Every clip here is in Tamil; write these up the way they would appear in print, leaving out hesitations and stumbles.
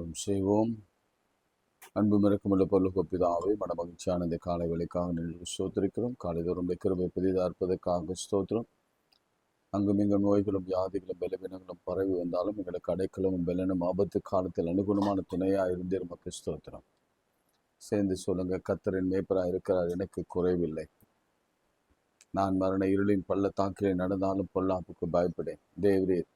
ஜெபம் செய்வோம். அன்பு மிரக்கமுள்ள பரலோக பிதாவே, மனமகிழ்ச்சியான இந்த காலை வேளைக்காக நின்று ஸ்தோத்திரிக்கிறோம். காலைதோறும் கிருபை புதிதாக இருப்பதற்காக ஸ்தோத்திரம். அங்கும் இங்கும் நோய்களும் வியாதிகளும் பலவீனங்களும் பரவி வந்தாலும் எங்களுக்கு அடைக்கலமும் பலனும் ஆபத்து காலத்தில் அனுகுணமான துணையாக இருந்து நமக்கு ஸ்தோத்திரம். சேர்ந்து சொல்லுங்க, கர்த்தரின் மேய்ப்பராக இருக்கிறார், எனக்கு குறைவில்லை. நான் மரண இருளின் பள்ளத்தாக்கிலே நடந்தாலும் பொல்லாப்புக்கு பயப்படேன். தேவரீர்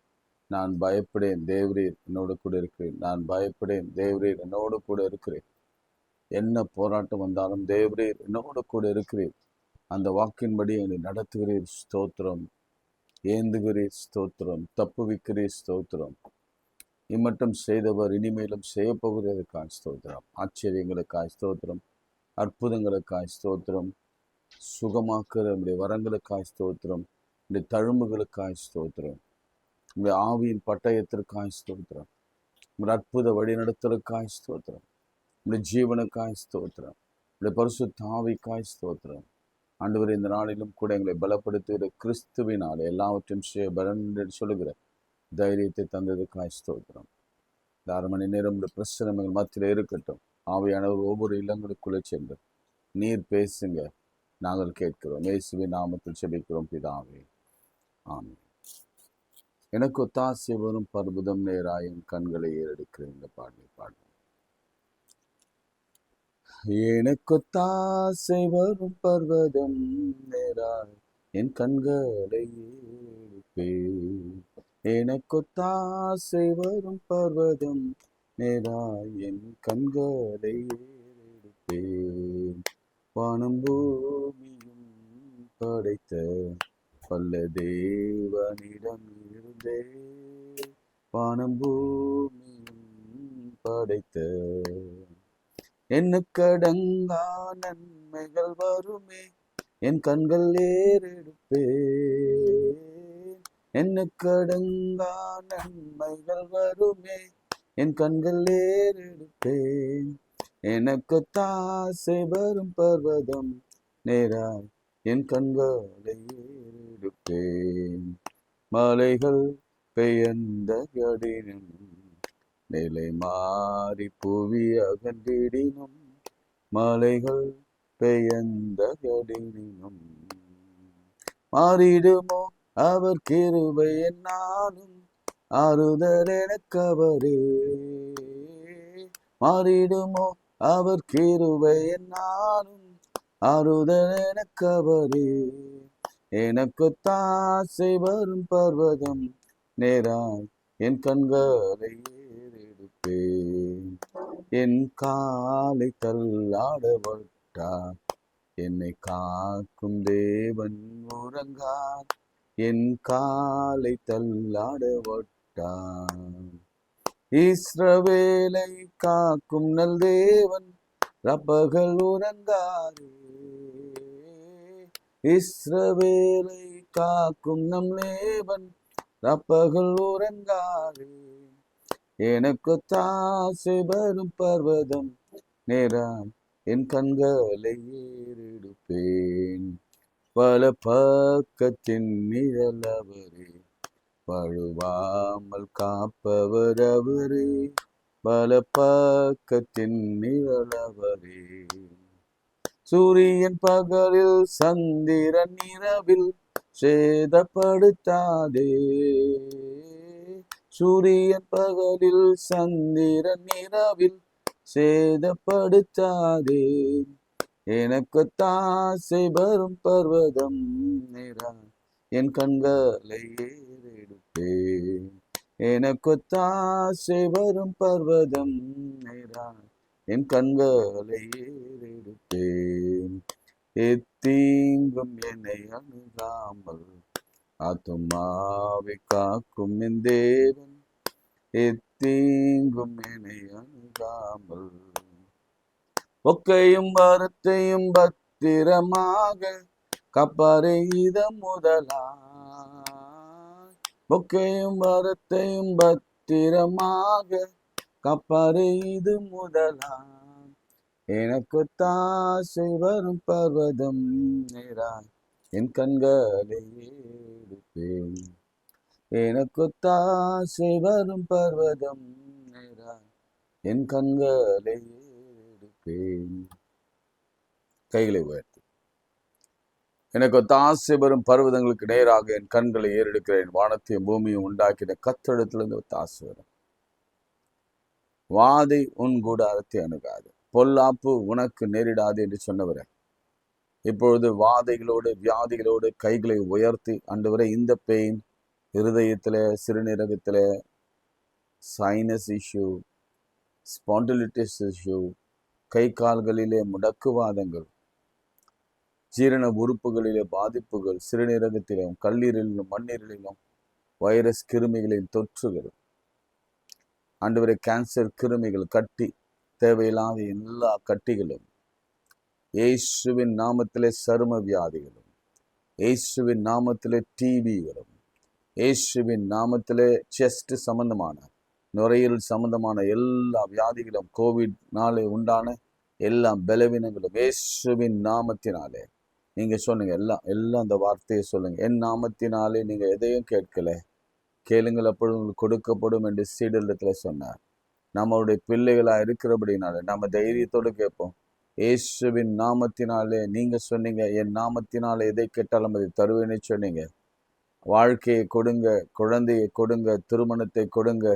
நான் பயப்படேன், தேவரீர் என்னோடு கூட இருக்கிறேன். நான் பயப்படேன், தேவரீர் என்னோடு கூட இருக்கிறேன். என்ன போராட்டம் வந்தாலும் தேவரீர் என்னோடு கூட இருக்கிறீர். அந்த வாக்கின்படி என்னை நடத்துகிறீர், ஸ்தோத்திரம். ஏந்துகிறீர், ஸ்தோத்திரம். தப்புவிக்கிறீர், ஸ்தோத்திரம். இம்மட்டும் செய்தவர் இனிமேலும் செய்யப்போகிறதுக்காய் ஸ்தோத்திரம். ஆச்சரியங்களுக்காய் ஸ்தோத்திரம். அற்புதங்களுக்காய் ஸ்தோத்திரம். சுகமாக்குற நம்முடைய வரங்களுக்காய் ஸ்தோத்திரம். நம்முடைய தழும்புகளுக்காய் ஸ்தோத்திரம். நம்முடைய ஆவியின் பட்டயத்திற்காய் ஸ்தோத்திரம். நம்முடைய அற்புத வழிநடத்தலுக்காய் ஸ்தோத்திரம். நம்முடைய ஜீவனுக்காய் ஸ்தோத்திரம். நம்முடைய பரிசுத்த ஆவிக்காய் ஸ்தோத்திரம். ஆண்டவர் இந்த நாளிலும் கூட எங்களை பலப்படுத்துகிற கிறிஸ்துவினாலே எல்லாவற்றையும் செய்ய பலன் என்று சொல்லுகிற தைரியத்தை தந்ததுக்காய் ஸ்தோத்திரம். இந்த 1/2 மணி நேரம் பிரச்சனை எங்கள் மத்தியில் இருக்கட்டும். ஆவியானவர் ஒவ்வொரு இல்லங்களுக்குள்ளே சென்று நீர் பேசுங்க, நாங்கள் கேட்கிறோம். இயேசுவின் நாமத்தில் செபிக்கிறோம் பிதாவே, ஆமென். எனக்கு ஒத்தாசை வரும் பர்வதம் நேராய் என் கண்களை ஏறெடுக்கிறேன். இந்த பாடலை பாடுவோம். எனக்கு ஒத்தாசை வரும் பர்வதம் நேராய் என் கண்களை ஏறெடுப்பேன். எனக்கு ஒத்தாசை வரும் பர்வதம் நேராய் என் கண்களை ஏறெடுப்பேன். வானம் பூமியும் படைத்த வல்ல தேவனிடம் இருந்தே, வானம் பூமியும் படைத்த எண்ணுக்கடங்கா நன்மைகள் வருமே, என் கண்கள் ஏறெடுப்பேன். எண்ணுக்கடங்கா நன்மைகள் வருமே, என் கண்கள் ஏறெடுப்பேன். எனக்கு தாசை வரும் பர்வதம் நேராய் என் கண்களை ஏறெடுப்பேன். மலைகள் பெயர்ந்த கடினும் நிலை மாறி புவி அகன்றிடினும், மலைகள் பெயர்ந்த கடினும் மாறிடுமோ அவர் கிருபை என்னாலும், ஆறுதல் எனக்கவரே. மாறிடுமோ அவர் கிருபை என்னாலும், ஆறுதல் எனக்கவரே. எனக்கு தாசை வரும் பர்வதம் நேராய் என் கண்களை ஏறெடுப்பேன். என் காலை தள்ளாடப்பட்டார், என்னை காக்கும் தேவன் உறங்கார். என் காலை தள்ளாடப்பட்டார், இஸ்ரவேலை காக்கும் நல் தேவன் ரப்பகல் உறங்காரே. இஸ்ரவேலை காக்கும் நம் தேவன் ரப்பகல் உறங்காரே. எனக்கு தாசை வரும் பர்வதம் நேராய் என் கண்களை ஏறெடுப்பேன். பல பக்கத்தின் நிழல் அவரே, பழுவாமல் காப்பவர் அவரே. பல பக்கத்தின் நிழல் அவரே, சூரியன் பகலில் சந்திரன் இரவில் சேதப்படுத்தாதே. சூரியன் பகலில் சந்திரன் இரவில் சேதப்படுத்தாதே. எனக்கு தாசை வரும் பர்வதம் நேராய் என் கண்களை ஏறெடுப்பேன். எனக்கு தாசை வரும் பர்வதம் நேராய் என் கண்களை ஏறெடுப்பேன். எத்தீங்கும் என்னை அணுகாமல் ஆத்துமாவை காக்கும் என் தேவன், எத்தீங்கும் என்னை அணுகாமல் ஒக்கையும் வரத்தையும் பத்திரமாக கப்பரை இதம் முதலாய். ஒக்கையும் வரத்தையும் பத்திரமாக கப்பரை இது முதலாய். எனக்கு தாசை வரும் பர்வதம் நேராய் என் கண்களை ஏறெடுப்பேன். எனக்கு தாசை வரும் பர்வதம் நேராய் என் கண்களை ஏறெடுப்பேன். கைகளை உயர்த்தி, எனக்கு ஒத்தாசை பெறும் பர்வதங்களுக்கு நேராக என் கண்களை ஏறெடுக்கிறேன். வானத்தையும் பூமியும் உண்டாக்கின கத்தரிடத்திலிருந்து ஒத்தாசை வரும். வாதை உன் கூடாரத்தை அணுகாது, பொல்லாப்பு உனக்கு நேரிடாது என்று சொன்னவரே, இப்பொழுது வாதைகளோடு வியாதிகளோடு கைகளை உயர்த்தி, ஆண்டவரே, இந்த பெயின் இருதயத்துல, சிறுநீரகத்துல, சைனஸ் இஷ்யூ, ஸ்பாண்டிலிட்டிஸ் இஷ்யூ, கை கால்களிலே முடக்குவாதங்கள், ஜீரண உறுப்புகளிலே பாதிப்புகள், சிறுநீரகத்திலும் கல்லீரலிலும் மண்ணீரலிலும் வைரஸ் கிருமிகளின் தொற்றுகள், ஆண்டவரே, கேன்சர் கிருமிகள், கட்டி, தேவையில்லாத எல்லா கட்டிகளும் இயேசுவின் நாமத்திலே, சரும வியாதிகளும் இயேசுவின் நாமத்திலே, டிபிகளும் இயேசுவின் நாமத்திலே, செஸ்ட் சம்பந்தமான, நுரையீரல் சம்பந்தமான எல்லா வியாதிகளும், கோவிட்னாலே உண்டான எல்லா பலவீனங்களும் இயேசுவின் நாமத்தினாலே, நீங்க சொன்னீங்க எல்லாம் அந்த வார்த்தையை சொல்லுங்க, என் நாமத்தினாலே நீங்க எதையும் கேட்கல, கேளுங்கள் அப்பொழுது உங்களுக்கு கொடுக்கப்படும் என்று சீடரிடத்துல சொன்னார். நம்மளுடைய பிள்ளைகளா இருக்கிறபடினாலே நம்ம தைரியத்தோடு கேட்போம். இயேசுவின் நாமத்தினாலே, நீங்க சொன்னீங்க, என் நாமத்தினாலே எதை கேட்டாலும் அதை தருவேன்னு சொன்னீங்க. வாழ்க்கையை கொடுங்க, குழந்தையை கொடுங்க, திருமணத்தை கொடுங்க.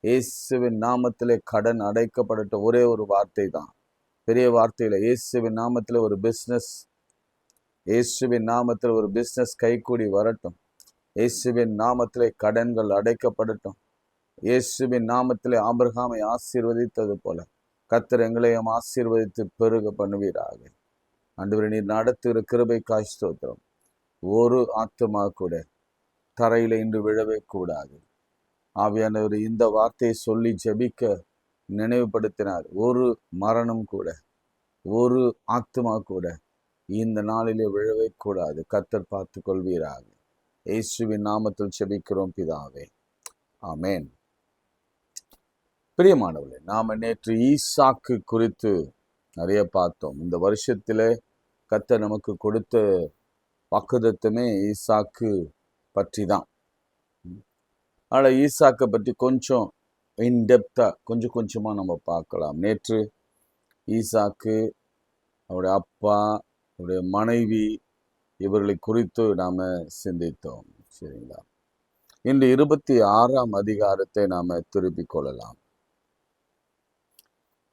இயேசுவின் நாமத்திலே கடன் அடைக்கப்படட்டும். ஒரே ஒரு வார்த்தை தான், பெரிய வார்த்தையில, இயேசுவின் நாமத்திலே ஒரு பிஸ்னஸ், இயேசுவின் நாமத்தில் ஒரு பிஸ்னஸ் கைகூடி வரட்டும். இயேசுவின் நாமத்திலே கடன்கள் அடைக்கப்படட்டும். இயேசுவின் நாமத்திலே ஆபிரகாமை ஆசீர்வதித்தது போல கர்த்தர் எங்களையும் ஆசீர்வதித்து பெருக பண்ணுவீராக. ஆண்டவரே, நீர் நடத்துகிற கிருபைக்காய் ஸ்தோத்திரம். ஒரு ஆத்துமா கூட தரையில இன்று விழவே கூடாது. ஆவியானவர் இந்த வார்த்தையை சொல்லி ஜெபிக்க நினைவுபடுத்தினார். ஒரு மரணம் கூட, ஒரு ஆத்துமா கூட இந்த நாளிலே விழவே கூடாது. கர்த்தர் பார்த்து கொள்வீராக. இயேசுவின் நாமத்தில் ஜெபிக்கிறோம் பிதாவே, ஆமென். பிரியமானவர்களே, நாம நேற்று ஈசாக்கு குறித்து நிறைய பார்த்தோம். இந்த வருஷத்திலே கர்த்தர் நமக்கு கொடுத்த வாக்குத்தத்தமே ஈசாக்கு பற்றி தான். ஆனால் ஈசாக்கை பற்றி கொஞ்சம் இன்டெப்தா கொஞ்சம் கொஞ்சமா நம்ம பார்க்கலாம். நேற்று ஈசாக்கு, அவருடைய அப்பா, அவருடைய மனைவி, இவர்களை குறித்து நாம சிந்தித்தோம். சரிங்களா? இன்று 26ஆம் அதிகாரத்தை நாம திருப்பிக் கொள்ளலாம்.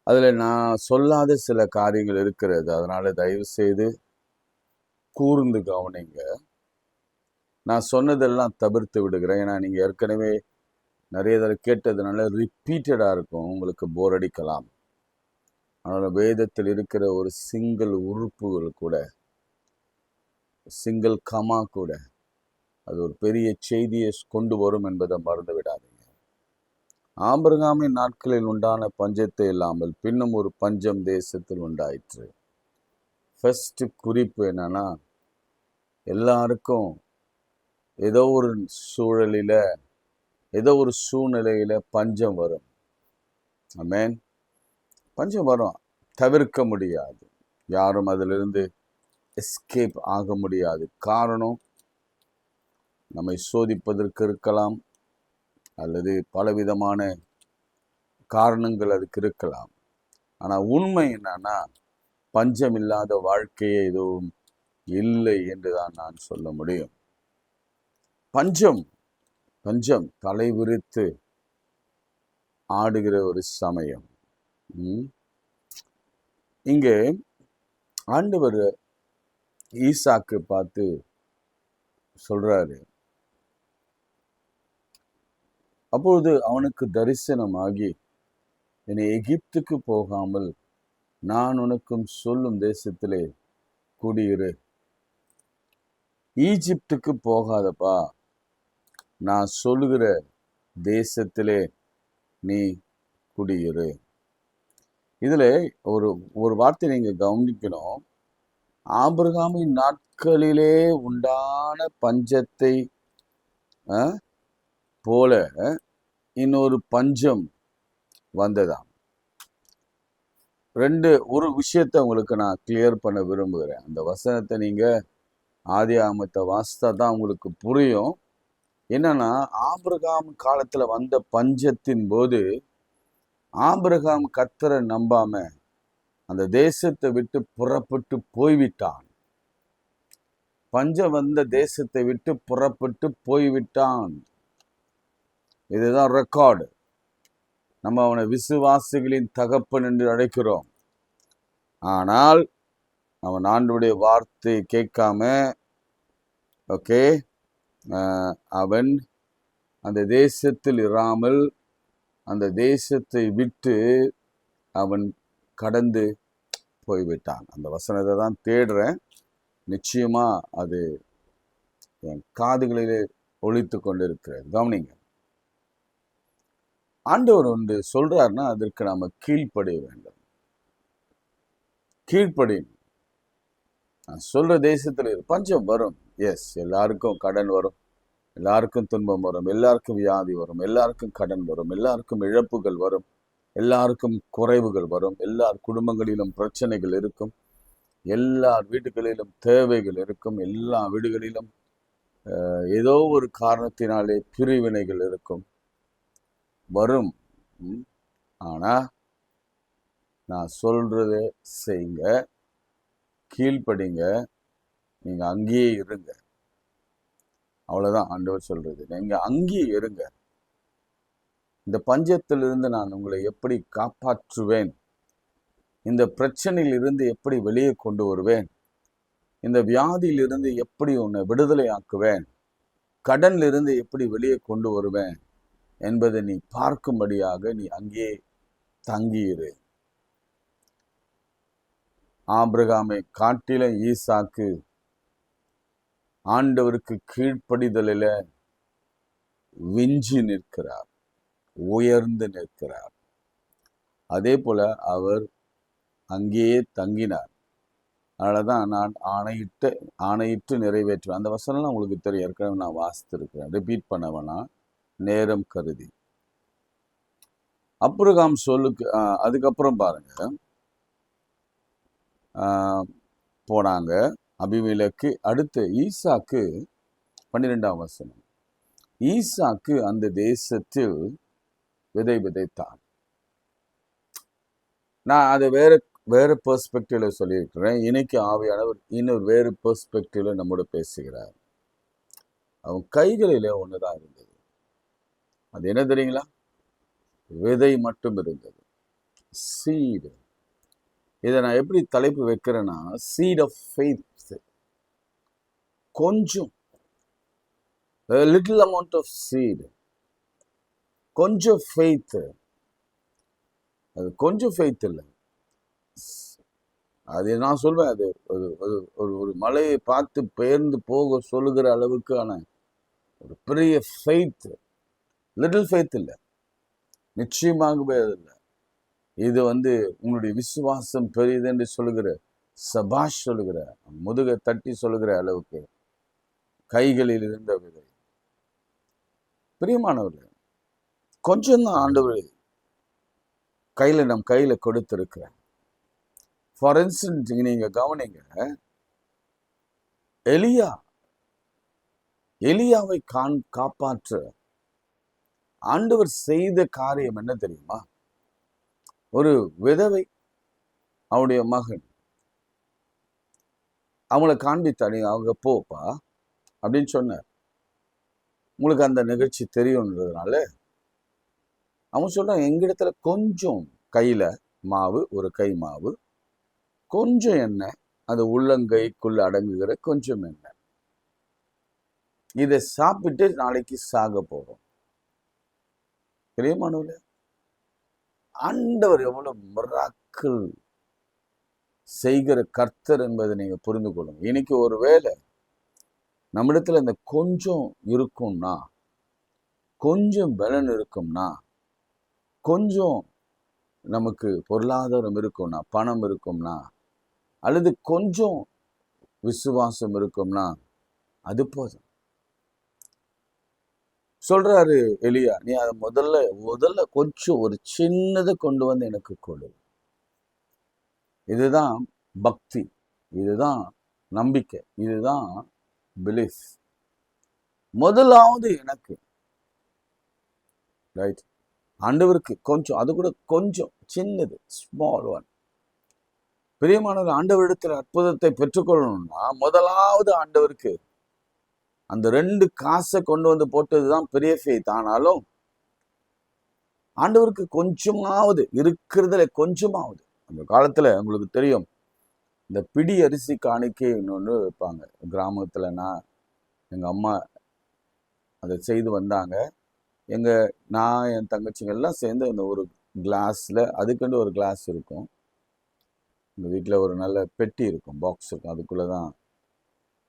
அதுல நான் சொல்லாத சில காரியங்கள் இருக்கிறது. அதனால தயவு செய்து கூர்ந்து கவனிங்க. நான் சொன்னதெல்லாம் தவிர்த்து விடுகிறேன். ஏன்னா நீங்க ஏற்கனவே நிறைய தடவை கேட்டதுனால ரிப்பீட்டடா இருக்கும், உங்களுக்கு போர் அடிக்கலாம். அதனால வேதத்தில் இருக்கிற ஒரு சிங்கிள் உறுப்புகள் கூட, சிங்கிள் கமா கூட, அது ஒரு பெரிய செய்தியை கொண்டு வரும் என்பதை மறந்து விடாதீங்க. ஆபிரகாமின் நாட்களில் உண்டான பஞ்சத்தை இல்லாமல் பின்னும் ஒரு பஞ்சம் தேசத்தில் உண்டாயிற்று. ஃபர்ஸ்ட் குறிப்பு என்னன்னா, எல்லாருக்கும் ஏதோ ஒரு சூழலில, ஏதோ ஒரு சூழ்நிலையில பஞ்சம் வரும். ஆமென். பஞ்சம் வரும், தவிர்க்க முடியாது. யாரும் அதிலிருந்து எஸ்கேப் ஆக முடியாது. காரணம் நம்மை சோதிப்பதற்கு இருக்கலாம், அல்லது பலவிதமான காரணங்கள் அதுக்கு இருக்கலாம். ஆனா உண்மை என்னன்னா, பஞ்சம் இல்லாத வாழ்க்கையே எதுவும் இல்லை என்றுதான் நான் சொல்ல முடியும். பஞ்சம் பஞ்சம் தலை விரித்து ஆடுகிற ஒரு சமயம். இங்கே ஆண்டவர் ஈசாக்கு பார்த்து சொல்றாரு. அப்பொழுது அவனுக்கு தரிசனமாகி, என்னை எகிப்துக்கு போகாமல் நான் உனக்கும் சொல்லும் தேசத்திலே குடியிரு. ஈஜிப்டுக்கு போகாதப்பா, நான் சொல்லுகிற தேசத்திலே நீ குடியிரு. இதுல ஒரு ஒரு வார்த்தை நீங்க கவனிக்கணும். ஆபிரகாமின் நாட்களிலே உண்டான பஞ்சத்தை போல இன்னொரு பஞ்சம் வந்ததாம். ஒரு விஷயத்தை உங்களுக்கு நான் கிளியர் பண்ண விரும்புகிறேன். அந்த வசனத்தை நீங்க ஆதியாகமத்தை வாசித்தா தான் உங்களுக்கு புரியும். என்னன்னா, ஆபிரகாம் காலத்துல வந்த பஞ்சத்தின் போது ஆபிரகாம் கர்த்தரை நம்பாம அந்த தேசத்தை விட்டு புறப்பட்டு போய்விட்டான். பஞ்சம் வந்த தேசத்தை விட்டு புறப்பட்டு போய்விட்டான். இதுதான் ரெக்கார்டு. நம்ம அவனை விசுவாசிகளின் தகப்பன் என்று அழைக்கிறோம். ஆனால் அவன் ஆண்டவருடைய வார்த்தை கேட்காம அவன் அந்த தேசத்தில் இராமல் அந்த தேசத்தை விட்டு அவன் கடந்து போய்விட்டான். அந்த வசனத்தை தான் தேடுறேன். நிச்சயமா அது என் காதுகளிலே ஒலித்து கொண்டிருக்கிறது. கவனிங்க. ஆண்டவர் ஒன்று சொல்றாருன்னா அதற்கு நாம கீழ்ப்படிய வேண்டும். கீழ்ப்படியணும். நான் சொல்ற தேசத்துல பஞ்சம் வரும். எஸ், எல்லாருக்கும் கடன் வரும், எல்லாருக்கும் துன்பம் வரும், எல்லாருக்கும் வியாதி வரும், எல்லாருக்கும் கடன் வரும், எல்லாருக்கும் இழப்புகள் வரும், எல்லாருக்கும் குறைவுகள் வரும், எல்லார் குடும்பங்களிலும் பிரச்சனைகள் இருக்கும், எல்லார் வீடுகளிலும் தேவைகள் இருக்கும், எல்லா வீடுகளிலும் ஏதோ ஒரு காரணத்தினாலே பிரிவினைகள் இருக்கும், வரும். ஆனா நான் சொல்றத செய்யுங்க, கீழ்ப்படிங்க, நீங்க அங்கேயே இருங்க. அவ்வளவுதான் ஆண்டவர் சொல்றது. நீங்க அங்கேயே இருங்க. இந்த பஞ்சத்திலிருந்து நான் உங்களை எப்படி காப்பாற்றுவேன், இந்த பிரச்சனையிலிருந்து எப்படி வெளியே கொண்டு வருவேன், இந்த வியாதியிலிருந்து எப்படி உன்னை விடுதலை ஆக்குவேன், கடன்ல இருந்து எப்படி வெளியே கொண்டு வருவேன் என்பதை நீ பார்க்கும்படியாக நீ அங்கே தங்கியிரு. ஆபிரகாமை காட்டில ஈசாக்கு ஆண்டவருக்கு கீழ்ப்படிதலில் விஞ்சி நிற்கிறார், உயர்ந்து நிற்கிறார். அதே போல அவர் அங்கேயே தங்கினார். அதனாலதான் நான் ஆணையிட்டு நிறைவேற்றுவேன். அந்த வசனம் உங்களுக்கு தெரியும், ஏற்கனவே நான் வாசித்திருக்கிறேன், ரிப்பீட் பண்ண வேணாம், நேரம் கருதி. ஆபிரகாம் சொல்லுக்கு அதுக்கப்புறம் பாருங்க, போனாங்க அபிமெலேக்கு. அடுத்து ஈசாக்கு, 12ஆம் வசனம். ஈசாக்கு அந்த தேசத்தில் விதை விதைத்தான். நான் அதை வேற பெர்ஸ்பெக்டிவ்ல சொல்லியிருக்கிறேன். இன்னைக்கு ஆவியானவர் இன்னொரு வேறு பெர்ஸ்பெக்டிவ்ல நம்மோட பேசுகிறார். அவன் கைகளிலே ஒண்ணுதான் இருந்தது. அது என்ன தெரியுங்களா? விதை மட்டும் இருந்தது, சீடு. இதை நான் எப்படி தலைப்பு வைக்கிறேன்னா, சீட் ஆஃப் ஃபெய்த். கொஞ்சம், லிட்டில் அமௌண்ட் ஆஃப் சீடு, கொஞ்சம் ஃபெய்த். அது கொஞ்சம் ஃபெய்த் இல்லை, அது நான் சொல்வேன், அது ஒரு மலையை பார்த்து பெயர்ந்து போக சொல்லுகிற அளவுக்கான ஒரு பெரிய ஃபெய்த். லிட்டில் ஃபெய்த் இல்லை, நிச்சயமாகவே அது இல்லை. இது உங்களுடைய விசுவாசம் பெரியது என்று சொல்லுகிற, சபாஷ் சொல்லுகிற, முதுகை தட்டி சொல்லுகிற அளவுக்கு கைகளில் இருந்த விதை. பிரியமானவர்கள், கொஞ்சம் தான் ஆண்டவர் நம் கையில கொடுத்திருக்கிறேன். ஃபார் இன்ஸ்டன்ஸ், நீங்க கவனிங்க, எலியாவை காப்பாற்ற ஆண்டவர் செய்த காரியம் என்ன தெரியுமா? ஒரு விதவை, அவனுடைய மகன், அவங்கள காண்பித்தானே, அவங்க போப்பா அப்படின்னு சொன்னார். உங்களுக்கு அந்த நிகழ்ச்சி தெரியும்ன்றதுனால அவன் சொல்றான், எங்கிடத்துல கொஞ்சம் கையில மாவு, ஒரு கை மாவு, கொஞ்சம் எண்ணெய், அது உள்ளங்கைக்குள்ள அடங்குகிற கொஞ்சம் எண்ணெய், இதை சாப்பிட்டு நாளைக்கு சாக போறோம். பிரியமானவர்களே, ஆண்டவர் எவ்வளவு மிராக்கிள் செய்கிற கர்த்தர் என்பதை நீங்க புரிந்து கொள்ளுங்க. இன்னைக்கு ஒருவேளை நம்மிடத்துல இந்த கொஞ்சம் இருக்கும்னா, கொஞ்சம் பலன் இருக்கும்னா, கொஞ்சம் நமக்கு பொருளாதாரம் இருக்கும்னா, பணம் இருக்கும்னா, அல்லது கொஞ்சம் விசுவாசம் இருக்கும்னா, அது போதும். சொல்றாரு எலியா, நீ அதை முதல்ல கொஞ்சம் ஒரு சின்னதை கொண்டு வந்து எனக்கு கொடு. இதுதான் பக்தி, இதுதான் நம்பிக்கை, இதுதான் பிலீஃப். முதலாவது எனக்கு, ரைட்? ஆண்டவருக்கு கொஞ்சம், அது கூட கொஞ்சம் சின்னது, ஸ்மால் ஒன். பிரியமானவர், ஆண்டவரிடத்தில் அற்புதத்தை பெற்றுக்கொள்ளணும்னா முதலாவது ஆண்டவருக்கு அந்த 2 காசை கொண்டு வந்து போட்டதுதான் பெரிய ஃபெய்த். ஆனாலும் ஆண்டவருக்கு கொஞ்சமாவது இருக்கிறதுல கொஞ்சமாவது, அந்த காலத்துல உங்களுக்கு தெரியும், இந்த பிடி அரிசி காணிக்கை இன்னொன்று வைப்பாங்க கிராமத்துல. எங்க அம்மா அதை செய்து வந்தாங்க. நான் என் தங்கச்சிங்க எல்லாம் சேர்ந்து அந்த ஒரு கிளாஸ்ல, அதுக்குன்னு ஒரு கிளாஸ் இருக்கும். இந்த வீட்டில் ஒரு நல்ல பெட்டி இருக்கும், பாக்ஸ் இருக்கும். அதுக்குள்ளதான்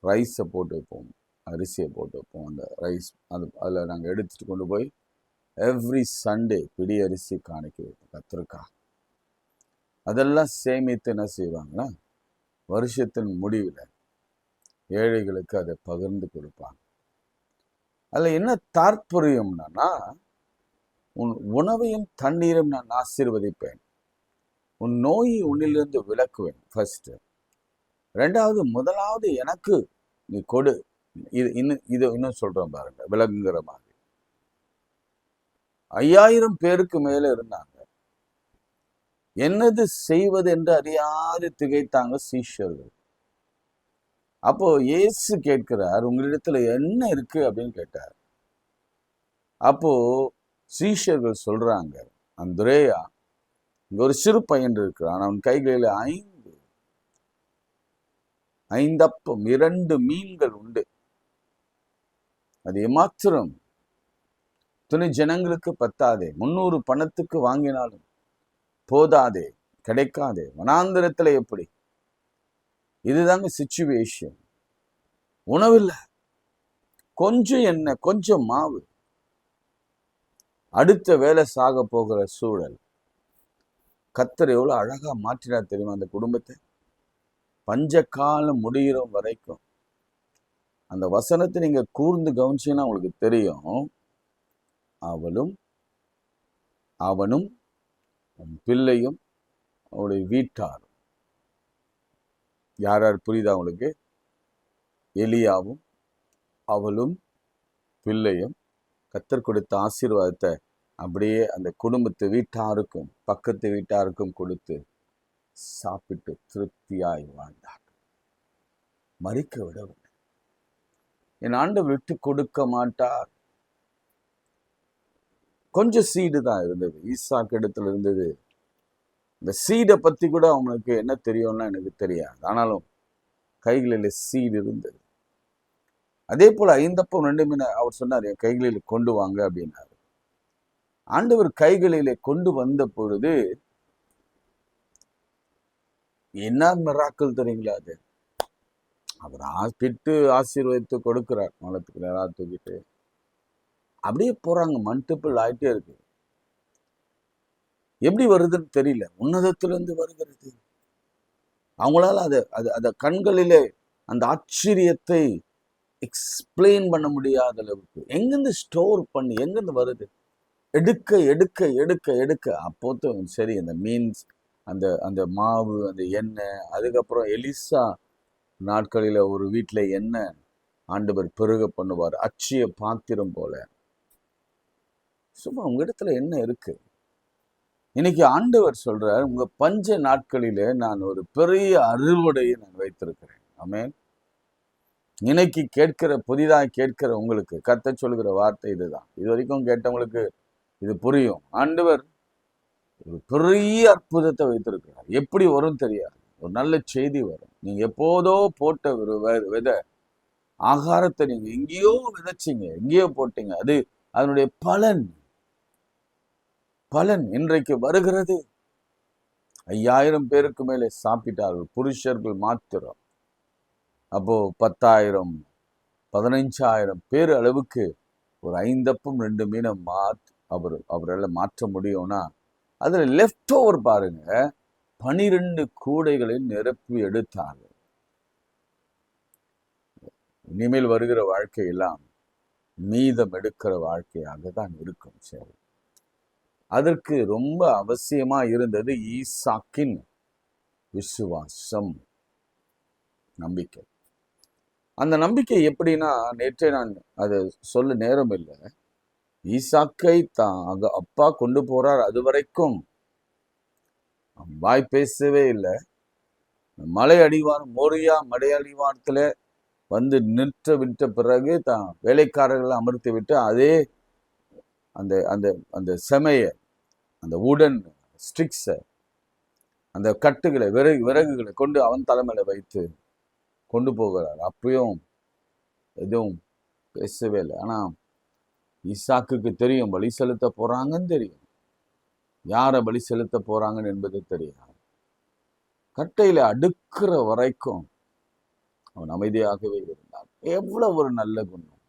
ரைஸை போட்டு வைப்போம், அரிசியை போட்டு வைப்போம். அந்த ரைஸ் அதில் நாங்கள் எடுத்துட்டு கொண்டு போய் எவ்ரி சண்டே பிடி அரிசி காணிக்கை வைப்போம். கத்திரிக்காய் அதெல்லாம் சேமித்து என்ன செய்வாங்கன்னா, வருஷத்தின் முடிவில் ஏழைகளுக்கு அதை பகிர்ந்து கொடுப்பாங்க. அதில் என்ன தாற்பயம்னா, உன் உணவையும் தண்ணீரும் நான் ஆசீர்வதிப்பேன், உன் நோயை உன்னிலிருந்து விலக்குவேன் ஃபர்ஸ்ட். 2வது, முதலாவது எனக்கு நீ கொடு. இது இன்னும் சொல்றேன் பாருங்க, விலங்குங்கிற மாதிரி. 5000 பேருக்கு மேல இருந்தாங்க. என்னது செய்வது என்று அறியாது திகைத்தாங்க சீஷர்கள். அப்போ இயேசு கேட்கிறார், உங்களிடத்துல என்ன இருக்கு அப்படின்னு கேட்டார். அப்போ சீஷர்கள் சொல்றாங்க, அந்திரேயா, இங்க ஒரு சிறு பையன் இருக்கிறான், அவன் கைகளில் 5 அப்பம் 2 மீன்கள் உண்டு, அது ஏமாத்திரம் துணை ஜனங்களுக்கு பத்தாதே, 300 பணத்துக்கு வாங்கினாலும் போதாதே, கிடைக்காதே, வனாந்திரத்துல எப்படி? இதுதாங்க சிச்சுவேஷன். உணவில்லை, கொஞ்சம் எண்ணெய், கொஞ்சம் மாவு, அடுத்த வேலை சாக போகிற சூழல். கர்த்தர் எவ்வளவு அழகா மாற்றினார் தெரியுமா அந்த குடும்பத்தை? பஞ்ச காலம் முடிகிற வரைக்கும். அந்த வசனத்தை நீங்க கூர்ந்து கவனிச்சீங்கன்னா உங்களுக்கு தெரியும், அவனும் பிள்ளையும் அவருடைய வீட்டாரும். யார் யார் புரியுதா உங்களுக்கு? எலியாவும் அவளும் பிள்ளையும் கர்த்தர் கொடுத்த ஆசீர்வாதத்தை அப்படியே அந்த குடும்பத்து வீட்டாருக்கும் பக்கத்து வீட்டாருக்கும் கொடுத்து சாப்பிட்டு திருப்தியாய் வாழ்ந்தார். மறிக்க விடவில்லை. என் ஆண்டவர் விட்டு கொடுக்க மாட்டார். கொஞ்சம் சீடு தான் இருந்தது, ஈசாக்கு இடத்துல இருந்தது. இந்த சீடை பத்தி கூட அவனுக்கு என்ன தெரியும்னா எனக்கு தெரியாது, ஆனாலும் கைகளில் சீடு இருந்தது. அதே போல 5 அப்பம் 2 மீன் அவர் சொன்னார், என் கைகளில் கொண்டு வாங்க அப்படின்னாரு. ஆண்டவர் கைகளிலே கொண்டு வந்த பொழுது என்ன மிராக்கிள் தெரியுங்களா? அது அவர் பிட்டு ஆசீர்வதித்து கொடுக்கிறார். மலத்துக்கு நேரா தூக்கிட்டு அப்படியே போறாங்க, மல்டிபிள் ஆயிட்டே இருக்கு. எப்படி வருதுன்னு தெரியல, உன்னதத்திலிருந்து வருகிறது. அவங்களால அத கண்களிலே அந்த ஆச்சரியத்தை எக்ஸ்பிளைன் பண்ண முடியாத அளவுக்கு. எங்கிருந்து ஸ்டோர் பண்ணி எங்கிருந்து வருது? எடுக்க எடுக்க எடுக்க எடுக்க அப்போது சரி, அந்த மீன்ஸ், அந்த அந்த மாவு, அந்த எண்ணெய். அதுக்கப்புறம் எலிசா நாட்களில ஒரு வீட்டுல எண்ணெய் ஆண்டவர் பெருக பண்ணுவார், அச்சிய பாத்திரம் போல. சும்மா உங்க இடத்துல என்ன இருக்கு? இன்னைக்கு ஆண்டவர் சொல்றார், உங்க பஞ்ச நாட்களிலே நான் ஒரு பெரிய அறுவடையை நான் வைத்திருக்கிறேன். ஆமென். இன்னைக்கு புதிதாக கேட்கிற உங்களுக்கு கர்த்தர் சொல்லுகிற வார்த்தை இதுதான். இது வரைக்கும் கேட்டவங்களுக்கு இது புரியும். ஆண்டவர் ஒரு பெரிய அற்புதத்தை வைத்திருக்கிறார். எப்படி வரும் தெரியாது, ஒரு நல்ல செய்தி வரும். நீங்க எப்போதோ போட்ட ஒரு விதை ஆகாரத்தை நீங்க எங்கேயோ விதைச்சிங்க, எங்கேயோ போட்டீங்க, அது அதனுடைய பலன் இன்றைக்கு வருகிறது. 5000 பேருக்கு மேலே சாப்பிட்டார்கள், புருஷர்கள் மாத்திரம். அப்போ 10,000 15,000 பேர் அளவுக்கு ஒரு 5 அப்பம் 2 மீனை அவரால் மாற்ற முடியும்னா, அதுல லெஃப்ட் ஓவர் பாருங்க, 12 கூடைகளை நிரப்பி எடுத்தார்கள். இனிமேல் வருகிற வாழ்க்கையெல்லாம் மீதம் எடுக்கிற வாழ்க்கையாக தான் இருக்கும். சரி, அதற்கு ரொம்ப அவசியமா இருந்தது ஈசாக்கின் விசுவாசம், நம்பிக்கை. அந்த நம்பிக்கை எப்படின்னா, நேற்றே நான் அதை சொல்ல நேரம் இல்லை, ஈசாக்கை தான் அப்பா கொண்டு போறார், அது வரைக்கும் வாய் பேசவே இல்லை. மலை அடிவாரம், மோரியா மலை அடிவாரத்துல வந்து நிற்ற விட்ட பிறகு தான் வேலைக்காரர்களை அமர்த்தி விட்டு அதே அந்த அந்த அந்த செமைய, அந்த உடன் ஸ்டிக்ஸை, அந்த கட்டுகளை, விறகுகளை கொண்டு அவன் தலைமையில வைத்து கொண்டு போகிறார். அப்பயும் எதுவும் பேசவே இல்லை. ஆனா ஈசாக்குக்கு தெரியும் பலி செலுத்த போறாங்கன்னு தெரியும், யாரை பலி செலுத்த போறாங்கன்னு என்பது தெரியாது. கட்டையில அடுக்கிற வரைக்கும் அவன் அமைதியாகவே இருந்தான். எவ்வளவு ஒரு நல்ல குணம்.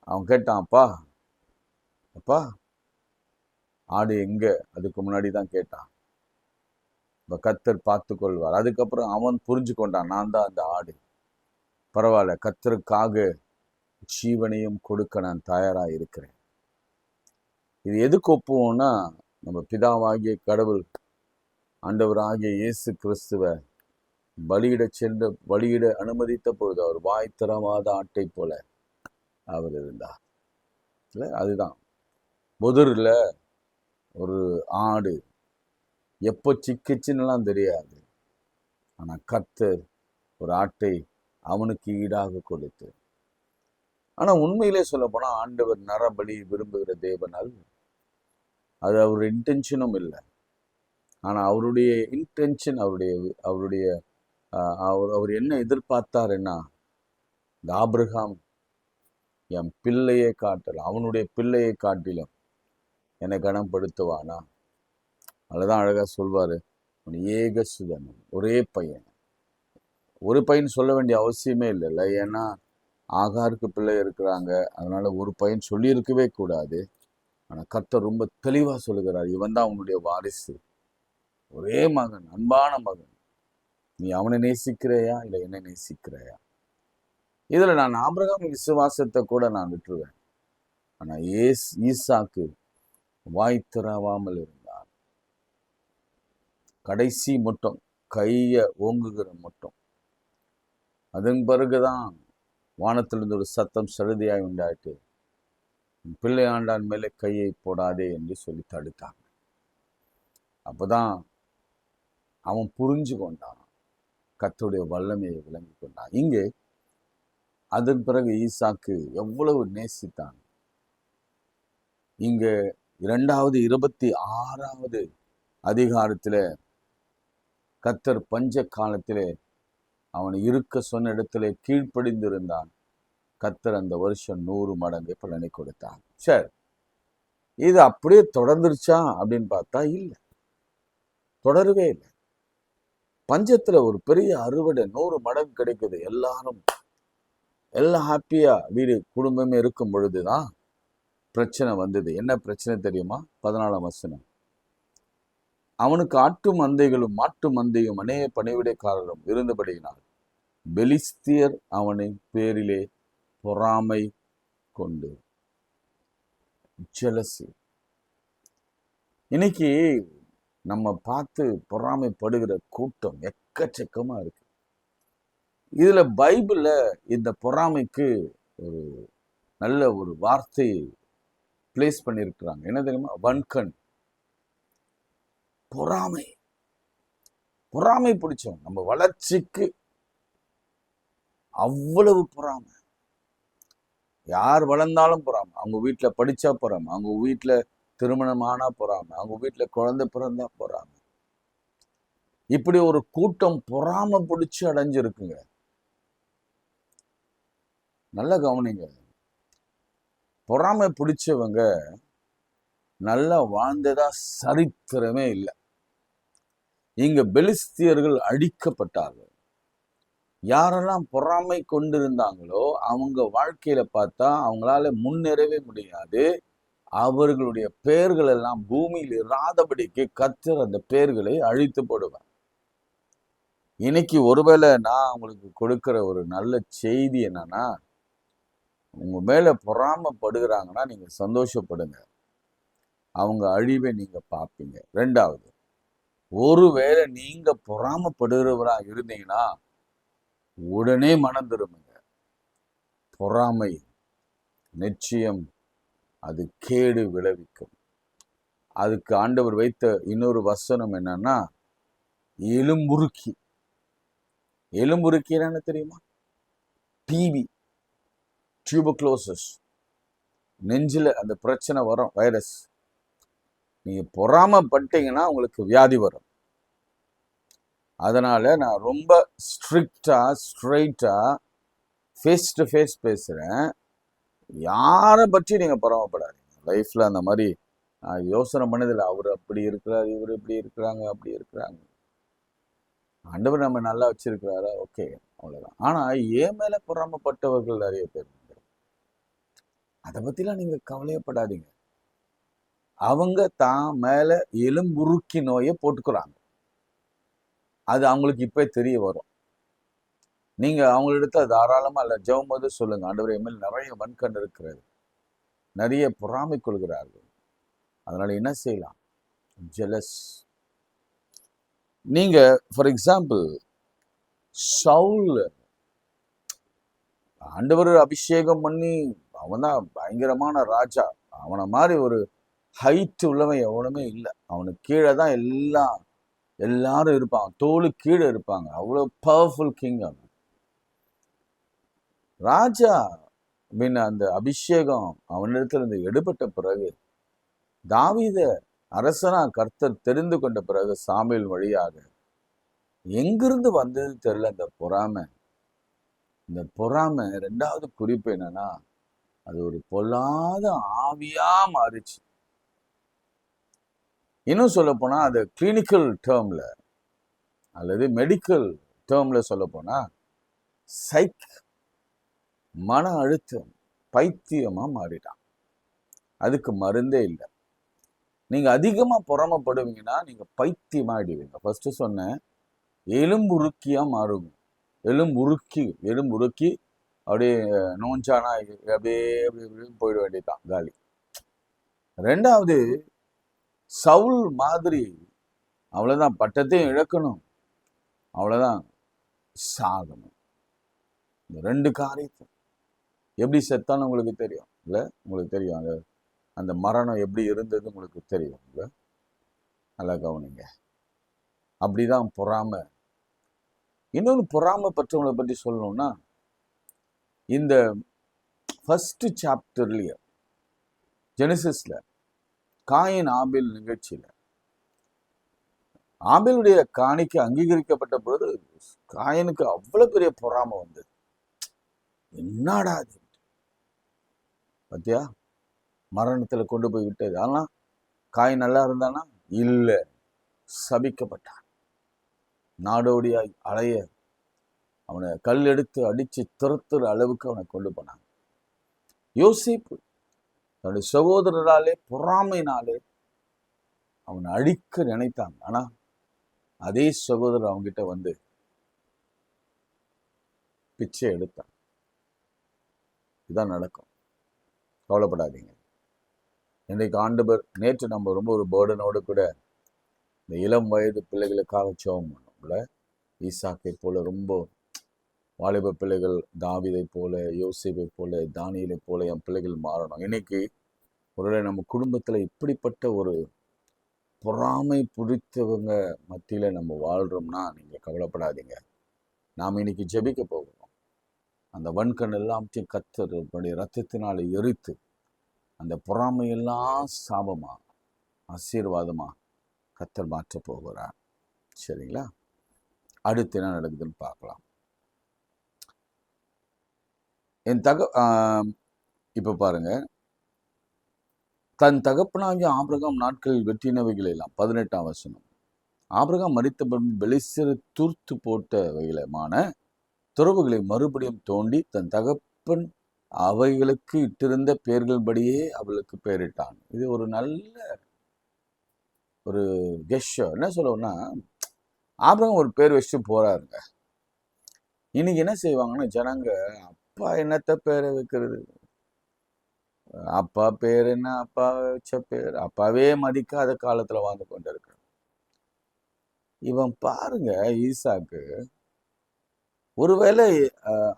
அவன் கேட்டான், அப்பா அப்பா ஆடு எங்க? அதுக்கு முன்னாடி தான் கேட்டான். இப்ப கர்த்தர் பார்த்து கொள்வார். அதுக்கப்புறம் அவன் புரிஞ்சு கொண்டான், நான் தான் அந்த ஆடு. பரவாயில்ல, கர்த்தருக்காக ஜீவனையும் கொடுக்க நான் தயாரா இருக்கிறேன். இது எதுக்கு ஒப்புவோம்னா, நம்ம பிதாவாகிய கடவுள் ஆண்டவராகிய இயேசு கிறிஸ்துவ பலியிட அனுமதித்த பொழுது அவர் வாய் திறவாத ஆட்டை போல அவர் இருந்தார். இல்ல, அதுதான் புதர்ல ஒரு ஆடு எப்போ சிக்கிச்சுன்னுலாம் தெரியாது. ஆனா கர்த்தர் ஒரு ஆட்டை அவனுக்கு ஈடாக கொடுத்து. ஆனா உண்மையிலே சொல்ல போனா ஆண்டவர் நரபலி விரும்புகிற தேவனால் அது அவருடைய இன்டென்ஷனும் இல்லை. ஆனா அவருடைய இன்டென்ஷன், அவருடைய அவர் என்ன எதிர்பார்த்தாருன்னா, இந்த ஆபிரகாம் என் பிள்ளையை காட்டலாம், அவனுடைய பிள்ளையை காட்டிலும் என்னை கனப்படுத்துவானா? அதுதான் அழகா சொல்வாரு, ஏக சுதனம், ஒரே பையன். ஒரு பையன் சொல்ல வேண்டிய அவசியமே இல்லைல்ல, ஏன்னா ஆகாருக்கு பிள்ளை இருக்கிறாங்க, அதனால ஒரு பையன் சொல்லி இருக்கவே கூடாது. ஆனா கர்த்தர் ரொம்ப தெளிவா சொல்லுகிறார், இவன் தான் அவனுடைய வாரிசு, ஒரே மகன், அன்பான மகன். நீ அவனை நேசிக்கிறையா இல்லை என்னை நேசிக்கிறையா? இதுல நான் ஆபிரகாம் விசுவாசத்தை கூட நான் விட்டுருவேன். ஆனா ஈசாக்கு வாய் திறவாமல் இருந்தார். கடைசி மட்டும் கைய ஓங்குகிற மட்டும். அதன் பிறகுதான் வானத்திலிருந்து ஒரு சத்தம் சலுதியாய் உண்டாயிட்டு, பிள்ளை ஆண்டான் மேலே கையை போடாதே என்று சொல்லி தடுத்தாங்க. அப்பதான் அவன் புரிஞ்சு கொண்டான், கர்த்தருடைய வல்லமையை விளங்கி கொண்டான். இங்கே அதன் பிறகு ஈசாக்கு எவ்வளவு நேசித்தான். இங்க 26வது அதிகாரத்துல கர்த்தர் பஞ்ச காலத்திலே அவன் இருக்க சொன்ன இடத்திலே கீழ்ப்படிந்திருந்தான். கர்த்தர் அந்த வருஷம் 100 மடங்கு பலனை கொடுத்தான். சரி, இது அப்படியே தொடர்ந்துருச்சா அப்படின்னு பார்த்தா இல்லை, தொடரவே இல்லை. பஞ்சத்துல ஒரு பெரிய அறுவடை, 100 மடங்கு கிடைக்குது. எல்லாம் ஹாப்பியா வீடு குடும்பமே இருக்கும் பொழுதுதான் பிரச்சனை வந்தது. என்ன பிரச்சனை தெரியுமா? 14ஆம் வசனம். அவனுக்கு ஆட்டு மந்தைகளும் மாட்டு மந்தையும் அநேக பணிவிடைக்காரரும் இருந்தபடியினால் பெலிஸ்தியர் அவனை பேரிலே பொறாமை கொண்டு. ஜெலசி. இன்னைக்கு நம்ம பார்த்து பொறாமைப்படுகிற கூட்டம் எக்கச்சக்கமா இருக்கு. இதுல பைபிள்ல இந்த பொறாமைக்கு ஒரு நல்ல ஒரு வார்த்தையை பிளேஸ் பண்ணியிருக்கிறாங்க. என்ன தெரியுமா? வன்கண். பொறாமை பிடிச்சோம். நம்ம வளர்ச்சிக்கு அவ்வளவு பொறாமை. யார் வளர்ந்தாலும் பொறாமை. அவங்க வீட்டுல படிச்சா பொறாமை, அவங்க வீட்டுல திருமணம் ஆனா பொறாமை, அவங்க வீட்டுல குழந்தை பிறந்தா பொறாமை. இப்படி ஒரு கூட்டம் பொறாமை பிடிச்சு அடைஞ்சிருக்குங்க. நல்ல கவனிங்க, பொறாமை பிடிச்சவங்க நல்லா வாழ்ந்ததா சரித்திரமே இல்லை. இங்க பெலிஸ்தியர்கள் அழிக்கப்பட்டார்கள். யாரெல்லாம் பொறாமை கொண்டிருந்தாங்களோ அவங்க வாழ்க்கையில பார்த்தா அவங்களால முன்னேறவே முடியாது. அவர்களுடைய பெயர்கள் எல்லாம் பூமியில் இராதபடிக்கு கர்த்தர் அந்த பெயர்களை அழித்து போடுவார். இன்னைக்கு ஒருவேளை நான் உங்களுக்கு கொடுக்கிற ஒரு நல்ல செய்தி என்னன்னா, உங்க மேல பொறாமைப்படுகிறாங்கன்னா நீங்க சந்தோஷப்படுங்க, அவங்க அழிவை நீங்க பார்ப்பீங்க. 2வது, ஒருவேளை நீங்க பொறாமைப்படுகிறவரா இருந்தீங்கன்னா உடனே மனம் திரும்புங்க. பொறாமை நிச்சயம் அது கேடு விளைவிக்கும். அதுக்கு ஆண்டவர் வைத்த இன்னொரு வசனம் என்னன்னா, எலும்புருக்கி. எலும்புருக்கி என்னன்னு தெரியுமா? டிவி, டியூபர்குலோசிஸ், நெஞ்சில அந்த பிரச்சனை வரும், வைரஸ். நீங்க பொறாமப்பட்டீங்கன்னா உங்களுக்கு வியாதி வரும். அதனால நான் ரொம்ப ஸ்ட்ரிக்டா ஸ்ட்ரைட்டா ஃபேஸ் டு ஃபேஸ் பேசுறேன். யாரை பற்றி நீங்க பொறாமப்படாதீங்க. லைஃப்ல அந்த மாதிரி யோசனை பண்ணதில்லை, அவர் அப்படி இருக்கிறார், இவர் இப்படி இருக்கிறாங்க, அப்படி இருக்கிறாங்க. ஆண்டவர் நம்ம நல்லா வச்சிருக்கிறாரா, ஓகே, அவ்வளவுதான். ஆனா ஏன் மேல பொறாமப்பட்டவர்கள் நிறைய பேர் உண்டு. அதை பத்திலாம் நீங்க கவலையப்படாதீங்க. அவங்க தான் மேல எலும்புருக்கி நோயை போட்டுக்கிறாங்க. அது அவங்களுக்கு இப்ப தெரிய வரும். நீங்க அவங்களிடத்துல தாராளமா இல்ல ஜெபம் போது சொல்லுங்க, ஆண்டவரே மேல் நிறைய வன்கண் இருக்கிறது, நிறைய பொறாமை கொள்கிறார்கள், அதனால என்ன செய்யலாம்? ஜெலஸ். நீங்க ஃபார் எக்ஸாம்பிள் சவுல், ஆண்டவர் அபிஷேகம் பண்ணி அவன் தான் பயங்கரமான ராஜா. அவனை மாதிரி ஒரு ஹைட் உள்ளவன் எவனுமே இல்லை. அவனுக்கு கீழே தான் எல்லாரும் இருப்பாங்க, தோளு கீழே இருப்பாங்க. அவ்வளவு பவர்ஃபுல் கிங் அவன். ராஜா அப்படின்னு அந்த அபிஷேகம் அவனிடத்துல இருந்து எடுபட்ட பிறகு, தாவீத அரசனா கர்த்தர் தெரிந்து கொண்ட பிறகு, சாமுவேல் வழியாக எங்கிருந்து வந்தது தெரியல அந்த பொறாமை. இந்த பொறாமை ரெண்டாவது குறிப்பு என்னன்னா, அது ஒரு பொல்லாத ஆவியா மாறிச்சு. இன்னும் சொல்ல போனா அது கிளினிக்கல் டேர்ம்ல அல்லது மெடிக்கல் டேர்ம்ல சொல்ல போனா சைக், மன அழுத்தம், பைத்தியமா மாறிட்டான். அதுக்கு மருந்தே இல்லை. நீங்க அதிகமா பொறாமப்படுவீங்கன்னா நீங்க பைத்தியமாயிடுவீங்க. ஃபர்ஸ்ட் சொன்னேன், எலும்புருக்கியா மாறுங்க. எலும்புருக்கி அப்படியே நோஞ்சானா அப்படியே போயிட வேண்டியதுதான், காலி. ரெண்டாவது, சவுல் மாதிரி அவ்வளவுதான், பட்டத்தையும் இழக்கணும், அவ்வளவுதான், சாகணும். இந்த ரெண்டு காரியத்தை எப்படி செத்தான்னு உங்களுக்கு தெரியும் இல்ல? உங்களுக்கு தெரியும் அந்த மரணம் எப்படி இருந்தது உங்களுக்கு தெரியும் இல்ல? நல்லா கவனிங்க. அப்படிதான் பொறாமை. இன்னொரு பொறாமை பற்றவங்களை பற்றி சொல்லணும்னா, இந்த ஃபர்ஸ்ட் சாப்டர்லயே ஜெனசிஸ்ல காயின் ஆபேல் நிகழ்ச்சியில ஆபேலுடைய காணிக்கை அங்கீகரிக்கப்பட்ட பொழுது காயனுக்கு அவ்வளவு பெரிய பொறாமை வந்தது. என்னடா அது பத்தியா, மரணத்துல கொண்டு போய் விட்டது. ஆனா காய் நல்லா இருந்தானா? இல்ல, சபிக்கப்பட்டான். நாடோடியாய் அலைய அவனை கல் எடுத்து அடிச்சு துரத்துற அளவுக்கு அவனை கொண்டு போனாங்க. யோசிப்பு தன்னுடைய சகோதரராலே பொறாமைனாலே அவனை அழிக்க நினைத்தாங்க. ஆனா அதே சகோதரர் அவங்கிட்ட வந்து பிச்சை எடுத்தான். இதுதான் நடக்கும், கவலைப்படாதீங்க. இன்றைக்கு ஆண்டவர், நேற்று நம்ம ரொம்ப ஒரு பேர்டனோடு கூட இந்த இளம் வயது பிள்ளைகளுக்காக ஜெபம் பண்ணோம்ல. ஈசாக்கை போல ரொம்ப வாலிப பிள்ளைகள், தாவீதை போல, யோசேப்பை போல, தானியேலை போல என் பிள்ளைகள் மாறணும். இன்னைக்கு ஒருவேளை நம்ம குடும்பத்துல இப்படிப்பட்ட ஒரு பொறாமை புரித்தவங்க மத்தியில நம்ம வாழ்றோம்னா நீங்க கவலைப்படாதீங்க. நாம் இன்னைக்கு ஜெபிக்க போகிறோம். அந்த வன்கண் எல்லாத்தையும் கத்தர் ரத்தத்தினால எரித்து அந்த பொறாமையெல்லாம் சாபமா ஆசீர்வாதமா கத்தர் மாற்ற போகிறார். சரிங்களா? அடுத்து என்ன நடக்குதுன்னு பார்க்கலாம். இப்ப பாருங்க, தன் தகப்பனாகிய ஆபிரகாம் நாட்களில் வெட்டினவைகள் எல்லாம் 18ஆம் வசனம். ஆபிரகாம் மரித்த பெலிஸ்தரை தூர்த்து போட்டவைகளமான துறவுகளை மறுபடியும் தோண்டி தன் தகப்பன் அவைகளுக்கு இட்டிருந்த பெயர்கள்படியே அவளுக்கு பெயரிட்டான். இது ஒரு நல்ல ஒரு கெஸ்டர். என்ன சொல்லுவோம்னா, ஆபிரகாம் ஒரு பேர் வச்சுட்டு போறாருங்க. இன்னைக்கு என்ன செய்வாங்கன்னா ஜனங்க, அப்பா என்னத்த பேரை வைக்கிறது, அப்பா பேர் என்ன, அப்பா வச்ச பேர், அப்பாவே மதிக்காத காலத்துல வாழ்ந்து கொண்டு இருக்க. இவன் பாருங்க, ஈசாக்கு ஒருவேளை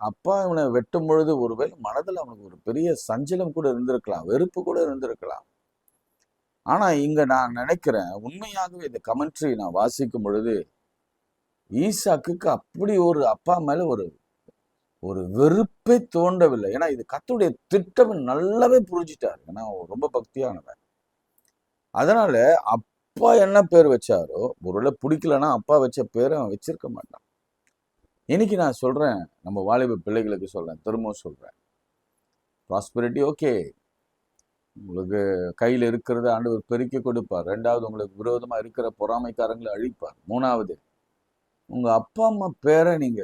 அப்பா இவனை வெட்டும் பொழுது ஒருவேளை மனதில் அவனுக்கு ஒரு பெரிய சஞ்சலம் கூட இருந்திருக்கலாம், வெறுப்பு கூட இருந்திருக்கலாம். ஆனா இங்க நான் நினைக்கிறேன், உண்மையாகவே இந்த கமெண்ட்ரி நான் வாசிக்கும் பொழுது ஈசாக்குக்கு அப்படி ஒரு அப்பா மேல ஒரு ஒரு வெறுப்பே தோன்றவில்லை. ஏன்னா இது கர்த்தருடைய திட்டம் நல்லாவே புரிஞ்சுட்டாரு. ஏன்னா அவர் ரொம்ப பக்தியானவன். அதனால அப்பா என்ன பேர் வச்சாரோ, ஒருவேளை பிடிக்கலன்னா அப்பா வச்ச பேரை அவன் வச்சிருக்க மாட்டான். இன்னைக்கு நான் சொல்றேன், நம்ம வாலிப பிள்ளைகளுக்கு சொல்றேன், திரும்பவும் சொல்றேன், ப்ராஸ்பெரிட்டி ஓகே, உங்களுக்கு கையில் இருக்கிறத ஆண்டவர் பெருக்கி கொடுப்பார். ரெண்டாவது, உங்களுக்கு விரோதமா இருக்கிற பொறாமைக்காரங்களை அழிப்பார். மூணாவது, உங்க அப்பா அம்மா பேரை நீங்க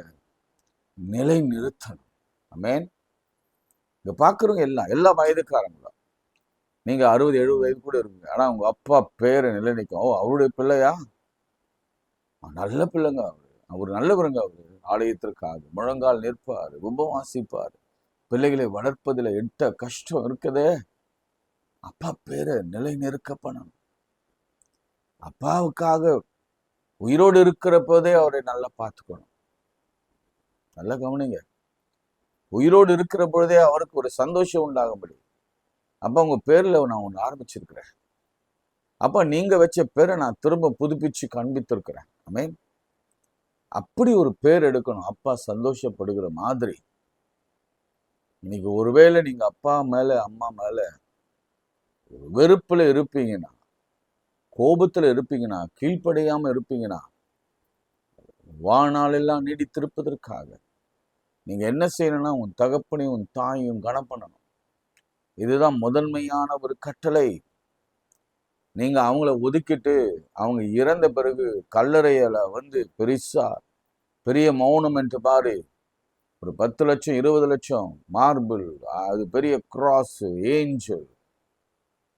நிலை நிறுத்தணும். ஆமென். இங்க பாக்குறவங்க எல்லா வயதுக்காரங்களும், நீங்க 60-70 வயது கூட இருக்குங்க, ஆனா உங்க அப்பா பேரை நிலை நிற்கும். ஓ, அவருடைய பிள்ளையா? நல்ல பிள்ளைங்க அவரு, அவர் நல்லவருங்க. அவரு ஆலயத்திற்காக முழங்கால் நிற்பாரு, உபவாசிப்பாரு, பிள்ளைகளை வளர்ப்பதில் எட்ட கஷ்டம் இருக்குதே. அப்பா பேரை நிலை நிற்க பண்ணணும். அப்பாவுக்காக உயிரோடு இருக்கிற போதே அவரை நல்லா பார்த்துக்கணும். நல்லா கவனிங்க, உயிரோடு இருக்கிற பொழுதே அவருக்கு ஒரு சந்தோஷம் உண்டாகும்படி அப்ப உங்க பேர்ல நான் ஒன்று ஆரம்பிச்சிருக்கிறேன். அப்ப நீங்க வச்ச பேரை நான் திரும்ப புதுப்பிச்சு காண்பித்திருக்கிறேன். ஆமென். அப்படி ஒரு பேர் எடுக்கணும், அப்பா சந்தோஷப்படுகிற மாதிரி. இன்னைக்கு ஒருவேளை நீங்க அப்பா மேல அம்மா மேல வெறுப்புல இருப்பீங்கன்னா, கோபத்துல இருப்பீங்கன்னா, கீழ்ப்படியாம இருப்பீங்கன்னா, வாழ்நாளெல்லாம் நீடித்திருப்பதற்காக நீங்க என்ன செய்யணும்னா, உன் தகப்பனையும் உன் தாயையும் கனம் பண்ணணும். இதுதான் முதன்மையான ஒரு கட்டளை. நீங்க அவங்கள ஒதுக்கிட்டு அவங்க இறந்த பிறகு கல்லறையில பெருசா பெரிய மௌனமெண்ட் பாரு, ஒரு 10 லட்சம் 20 லட்சம் மார்பிள், அது பெரிய கிராஸ், ஏஞ்சல்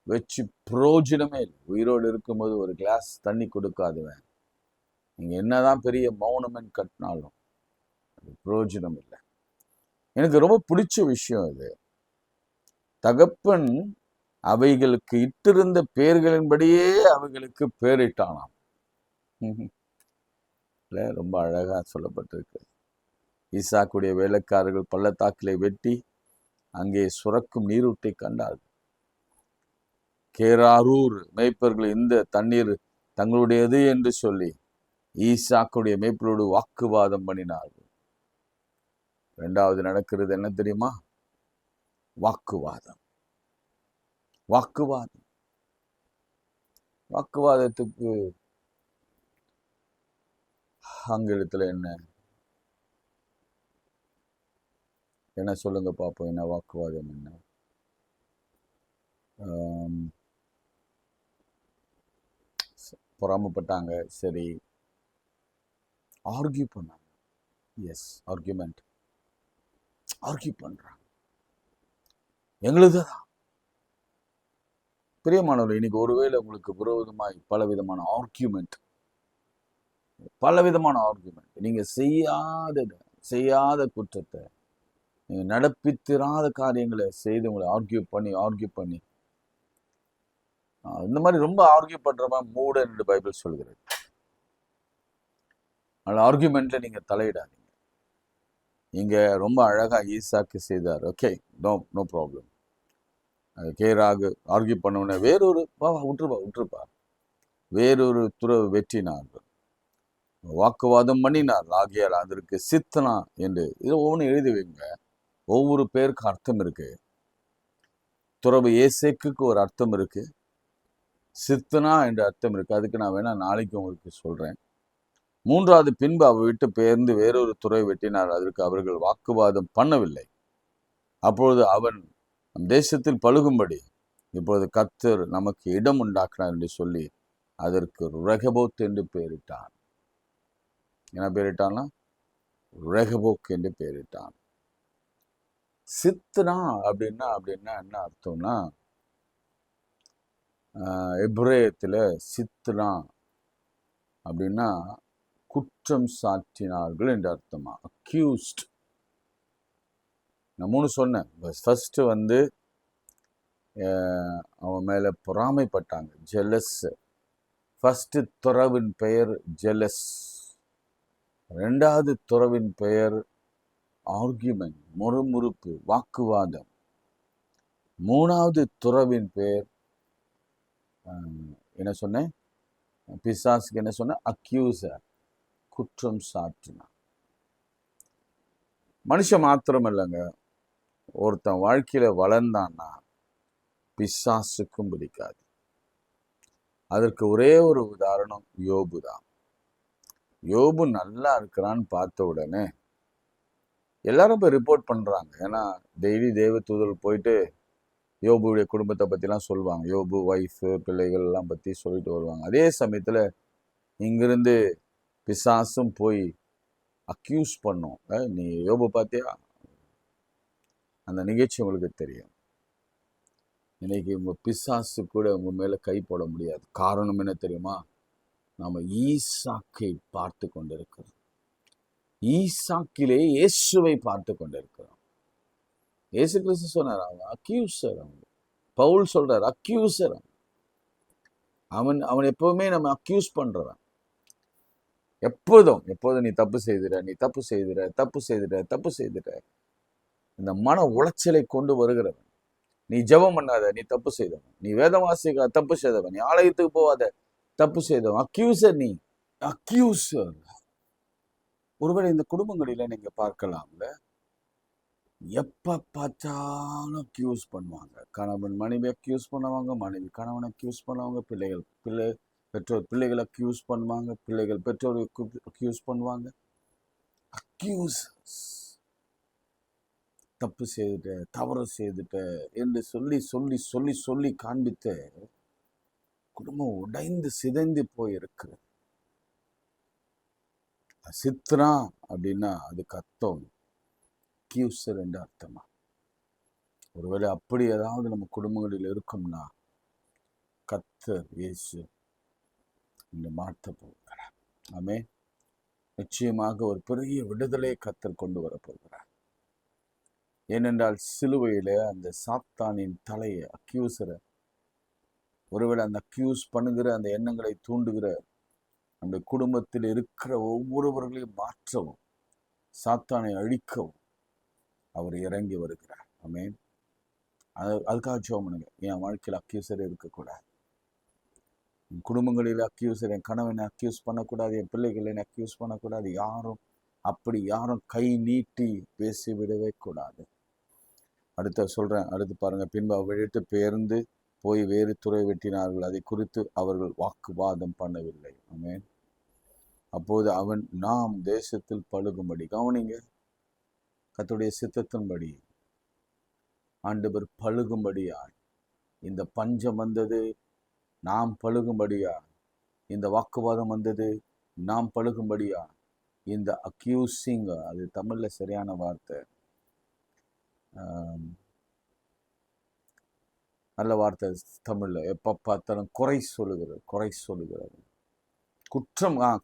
வச்சு புரோஜனமே இல்லை. உயிரோடு இருக்கும்போது ஒரு கிளாஸ் தண்ணி கொடுக்காதுவேன். நீங்க என்னதான் பெரிய மௌனமெண்ட் கட்டினாலும் அது புரோஜனம் இல்லை. எனக்கு ரொம்ப பிடிச்ச விஷயம் இது. தகப்பன் அவைகளுக்கு இட்டிருந்த பெயர்களின்படியே அவைகளுக்கு பேரிட்டானாம். ரொம்ப அழகா சொல்லப்பட்டிருக்கு. ஈசாக்குடைய வேலைக்காரர்கள் பள்ளத்தாக்கிலே வெட்டி அங்கே சுரக்கும் நீரூட்டை கண்டார்கள். கேராரூர் மேய்ப்பர்கள் இந்த தண்ணீர் தங்களுடையது என்று சொல்லி ஈசாக்குடைய மேய்ப்பரோடு வாக்குவாதம் பண்ணினார்கள். இரண்டாவது நடக்கிறது என்ன தெரியுமா? வாக்குவாதம். வாக்குவாதம் வாக்குவாதத்துக்கு ஆங்கிலத்துல என்ன சொல்லுங்க பாப்போம். என்ன வாக்குவாதம்? என்ன பொறாமப்பட்டாங்க. சரி, ஆர்கியூ பண்ணாங்க. S, argument. ஆர்கியூ பண்றாங்க. எங்களுதுதான் பிரியமானவர்கள், இன்னைக்கு ஒருவேளை உங்களுக்கு விரோதமாய் பலவிதமான ஆர்கியூமெண்ட், நீங்க செய்யாத குற்றத்தை, நீங்க நடப்பித்திராத காரியங்களை செய்து உங்களை ஆர்கியூ பண்ணி இந்த மாதிரி ரொம்ப ஆர்கியூ பண்றவன் மூடன் என்று பைபிள் சொல்கிறது. அதனால ஆர்கியூமெண்ட்ல நீங்க தலையிடாதீங்க. இங்க ரொம்ப அழகா ஈசாக்கு செய்தார். Okay, no problem. கேராகு ஆர்கியூ பண்ண வேறொரு விட்டுருப்பா வேறொரு துறவு வெற்றினார்கள், வாக்குவாதம் பண்ணினார். ஆகியால் அதற்கு சித்தனா என்று இது ஒவ்வொன்று எழுதி வைங்க. ஒவ்வொரு பேருக்கு அர்த்தம் இருக்கு. துறவு ஏசேக்கு ஒரு அர்த்தம் இருக்கு, சித்தனா என்ற அர்த்தம் இருக்கு. அதுக்கு நான் வேணா நாளைக்கு உங்களுக்கு சொல்றேன். மூன்றாவது, பின்பு அவ விட்டு பெயர்ந்து வேறொரு துறை வெட்டினார். அதற்கு அவர்கள் வாக்குவாதம் பண்ணவில்லை. அப்பொழுது அவன் நம் தேசத்தில் பழுகும்படி இப்பொழுது கர்த்தர் நமக்கு இடம் உண்டாக்கினார் என்று சொல்லி அதற்கு ரெகபோத் என்று பெயரிட்டான். என்ன பெயரிட்டான்னா? ரெகபோக் என்று பெயரிட்டான். சித்னா அப்படின்னா என்ன அர்த்தம்னா, எப்ரேயத்துல சித்னா அப்படின்னா குற்றம் சாட்டினார்கள் என்று அர்த்தமா, அக்யூஸ்ட். நான் 3 சொன்னேன். ஃபர்ஸ்ட் அவன் மேல பொறாமைப்பட்டாங்க, ஜெலஸ். ஃபர்ஸ்ட் துறவின் பெயர் ஜெலஸ். இரண்டாவது துறவின் பெயர் ஆர்கியூமெண்ட், முறுமுறுப்பு, வாக்குவாதம். மூணாவது துறவின் பெயர் என்ன சொன்னேன், பிசாசுக்கு என்ன சொன்ன, அக்யூசர், குற்றம் சாட்டினார். மனுஷன் மாத்திரம் இல்லைங்க, ஒருத்தன் வாழ்க்கையில வளர்ந்தான்னா பிசாசுக்கும் பிடிக்காது. அதற்கு ஒரே ஒரு உதாரணம் யோபு தான். யோபு நல்லா இருக்கிறான்னு பார்த்த உடனே எல்லாரும் போய் ரிப்போர்ட் பண்றாங்க. ஏன்னா டெய்லி தேவ தூதர்கள் போயிட்டு யோபுடைய குடும்பத்தை பத்திலாம் சொல்லுவாங்க, யோபு ஒய்ஃபு பிள்ளைகள் எல்லாம் பத்தி சொல்லிட்டு வருவாங்க. அதே சமயத்துல இங்கிருந்து பிசாசும் போய் அக்யூஸ் பண்ணும். நீ யோபு பார்த்தியா? அந்த நிகழ்ச்சி உங்களுக்கு தெரியும். இன்னைக்கு உங்க பிசாசு கூட உங்க மேல கை போட முடியாது. காரணம் என்ன தெரியுமா? நாம ஈசாக்கை பார்த்து கொண்டிருக்கிறோம். ஈசாக்கிலே இயேசுவை பார்த்து கொண்டிருக்கிறோம். இயேசு கிறிஸ்து சொன்னார், அவன் அக்யூசர். பவுல் சொல்றார் அக்யூசர். அவன் எப்பவுமே நம்ம அக்யூஸ் பண்றான். எப்போதும் நீ தப்பு செய்துற இந்த மன உளைச்சலை கொண்டு வருகிறவன். நீ ஜெபம் பண்ணாத, நீ தப்பு செய்தவன். நீ வேதம் வாசிக்க, தப்பு செய்தவன். நீ ஆலயத்துக்கு போவாத, தப்பு செய்தவன். அக்யூசர். நீ அக்யூசர். ஒருவேளை இந்த குடும்பங்களில நீங்க பார்க்கலாம்ல, எப்ப பார்த்தாலும் அக்யூஸ் பண்ணுவாங்க. கணவன் மனைவி அக்யூஸ் பண்ணுவாங்க, மனைவி கணவன் அக்யூஸ் பண்ணுவாங்க, பெற்றோர் பிள்ளைகளை அக்யூஸ் பண்ணுவாங்க, பிள்ளைகள் பெற்றோர் அக்யூஸ் பண்ணுவாங்க. அக்யூசர்ஸ். தப்பு செய்துட்ட, தவறு செய்துட்ட என்று சொல்லி சொல்லி சொல்லி சொல்லி காண்பித்து குடும்பம் உடைந்து சிதைந்து போயிருக்கிறது. சித்ரா அப்படின்னா அதுக்கு அர்த்தம் அக்யூசர் என்று அர்த்தமா? ஒருவேளை அப்படி ஏதாவது நம்ம குடும்பங்களில் இருக்கும்னா கர்த்தர் இயேசு இந்த மாற்ற போகிறார். ஆமே. நிச்சயமாக ஒரு பெரிய விடுதலை கர்த்தர் கொண்டு வர போகிறார். ஏனென்றால் சிலுவையில அந்த சாத்தானின் தலையை, அக்யூசரை, ஒருவேளை அந்த அக்யூஸ் பண்ணுகிற அந்த எண்ணங்களை தூண்டுகிற அந்த குடும்பத்தில் இருக்கிற ஒவ்வொருவர்களையும் மாற்றவும், சாத்தானை அழிக்கவும் அவர் இறங்கி வருகிறார். ஆமென். அதுக்காக ஜெபம் பண்ணுங்க. என் வாழ்க்கையில் அக்யூசர் இருக்கக்கூடாது. என் குடும்பங்களில் அக்யூசர், என் கணவனை அக்யூஸ் பண்ணக்கூடாது, என் பிள்ளைகளை அக்யூஸ் பண்ணக்கூடாது. யாரும் கை நீட்டி பேசி விடவே கூடாது. அடுத்து பாருங்க. பின்பு அவ்விடத்து பெயர்ந்து போய் வேறு துறை வெட்டினார்கள். அதை குறித்து அவர்கள் வாக்குவாதம் பண்ணவில்லை. ஆமென். அப்போது அவன் நாம் தேசத்தில் பழுகும்படி, கவனிங்க, கர்த்தருடைய சித்தத்தின்படி ஆண்டவர் பழுகும்படியாய் இந்த பஞ்சம் வந்தது, நாம் பழுகும்படியா. இந்த வாக்குவாதம் வந்தது, நாம் பழுகும்படியா. இந்த அக்யூசிங், அது தமிழ்ல சரியான வார்த்தை, நல்ல வார்த்தை தமிழ்ல, எப்ப பார்த்தாலும் குறை சொல்லுகிறது,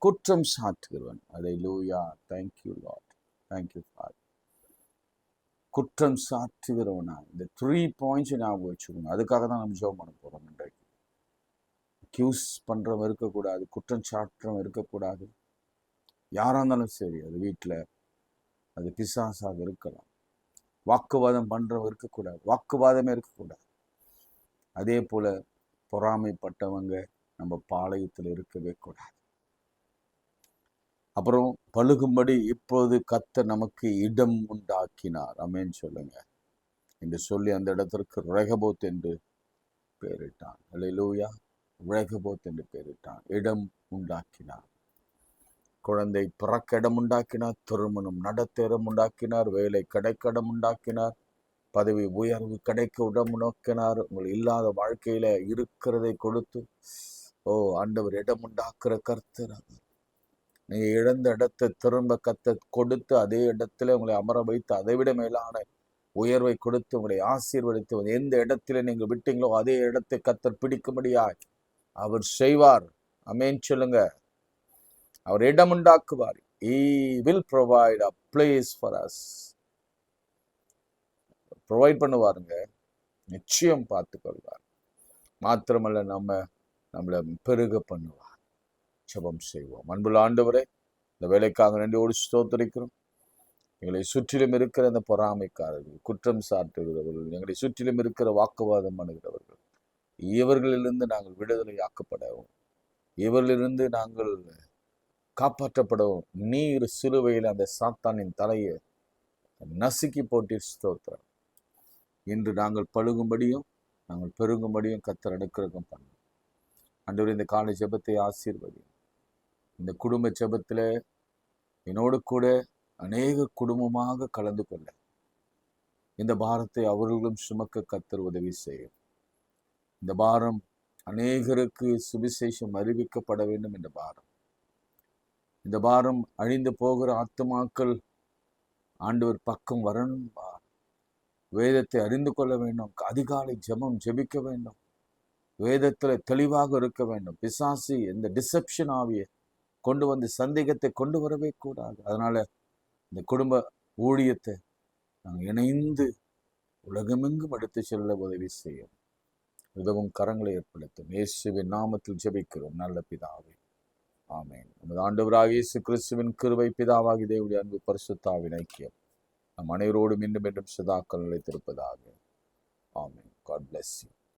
குற்றம் சாட்டுகிறவன். Hallelujah. Thank you lord, thank you father. குற்றம் சாட்டுகிறவனா? இந்த 3 பாயிண்ட்ஸ் ஞாபகம் வச்சுக்கணும். அதுக்காக தான் நம்ம ஜெபம் பண்ண போறோம் இன்றைக்கு. அக்யூஸ் பண்றவன் இருக்கக்கூடாது, குற்றம் சாட்டுறவன் இருக்கக்கூடாது. யாரா இருந்தாலும் சரி, அது வீட்டில், அது பிசாசாக இருக்கலாம். வாக்குவாதம் பண்றவன் இருக்கக்கூடாது, வாக்குவாதமே இருக்கக்கூடாது. அதே போல பொறாமைப்பட்டவங்க நம்ம பாளையத்தில் இருக்கவே கூடாது. அப்புறம் பழுகும்படி இப்போது கர்த்தர் நமக்கு இடம் உண்டாக்கினார். ஆமென் சொல்லுங்க என்று சொல்லி அந்த இடத்திற்கு ரெகபோத் என்று பெயரிட்டான். அல்லேலூயா. ரெகபோத் என்று பெயரிட்டான். இடம் உண்டாக்கினார். குழந்தை பிறக்க இடம் உண்டாக்கினார், திருமணம் நடத்த இடம் உண்டாக்கினார், வேலை கிடைக்க இடம் உண்டாக்கினார், பதவி உயர்வு கிடைக்க இடம் உண்டாக்கினார். உங்களுக்கு இல்லாத வாழ்க்கையில இருக்கிறதை கொடுத்து, ஆண்டவர் இடம் உண்டாக்குற கர்த்தர். நீங்க இழந்த இடத்தை திரும்ப கர்த்தர் கொடுத்து, அதே இடத்துல உங்களை அமர வைத்து, அதை விட மேலான உயர்வை கொடுத்து உங்களை ஆசீர்வதித்து, எந்த இடத்துல நீங்க விட்டீங்களோ அதே இடத்தை கர்த்தர் பிடிக்கும்படியாய் அவர் செய்வார். ஆமென் சொல்லுங்க. அவர் இடம் உண்டாக்குவார். He will provide a place for us. Provide பண்ணுவாருங்க. நிச்சயம் பார்த்து கொள்வார். மாத்திரமல்ல நம்மளை பெருக பண்ணுவார். ஜெபம் செய்வோம். அன்புள்ள ஆண்டவரே, இந்த வேலைக்காக நன்றியோடு ஸ்தோத்திரிக்கிறோம். எங்களை சுற்றிலும் இருக்கிற அந்த பொறாமைக்காரர்கள், குற்றம் சாட்டுகிறவர்கள், எங்களை சுற்றிலும் இருக்கிற வாக்குவாதம் பண்ணுகிறவர்கள், இவர்களிலிருந்து நாங்கள் விடுதலையாக்கப்படவும், இவர்களிலிருந்து நாங்கள் காப்பாற்றப்படவும் நீர் சிலுவையில் அந்த சாத்தானின் தலையை நசுக்கி போட்டு ஸ்தோத்திரம். இன்று நாங்கள் பழுகும்படியும் நாங்கள் பெருகும்படியும் கர்த்தர் அனுக்கிரகம் பண்ணும். ஆண்டவரே, இந்த காலை ஜெபத்தை ஆசீர்வதியும். இந்த குடும்ப ஜெபத்தில் என்னோடு கூட அநேக குடும்பமாக கலந்து கொள்ள இந்த பாரத்தை அவர்களும் சுமக்க கர்த்தர் உதவி செய்யும். இந்த பாரம் அநேகருக்கு சுவிசேஷம் அறிவிக்கப்பட வேண்டும் என்ற பாரம். இந்த பாரம் அழிந்து போகிற ஆத்துமாக்கள் ஆண்டவர் பக்கம் வரணும். வேதத்தை அறிந்து கொள்ள வேண்டும். அதிகாலை ஜெபம் ஜெபிக்க வேண்டும். வேதத்துல தெளிவாக இருக்க வேண்டும். பிசாசு இந்த டிசெப்ஷன் ஆவியை கொண்டு வந்து சந்தேகத்தை கொண்டு வரவே கூடாது. அதனால இந்த குடும்ப ஊழியத்தை நாங்கள் இணைந்து உலகமெங்கும் எடுத்து செல்ல உதவி செய்யும். உதவும் கரங்களை ஏற்படுத்தும். இயேசுவின் நாமத்தில் ஜெபிக்கிறோம் நல்ல பிதாவே, ஆமென். நமது ஆண்டவராகிய இயேசு கிறிஸ்துவின் கிருபை, பிதாவாகி தேவனுடைய அன்பு, பரிசுத்தாவின் ஐக்கியம் நம் அனைவரோடும் இன்னும் என்றும் சதாக்கள் நிலைத்திருப்பதாக. ஆமென். God bless you.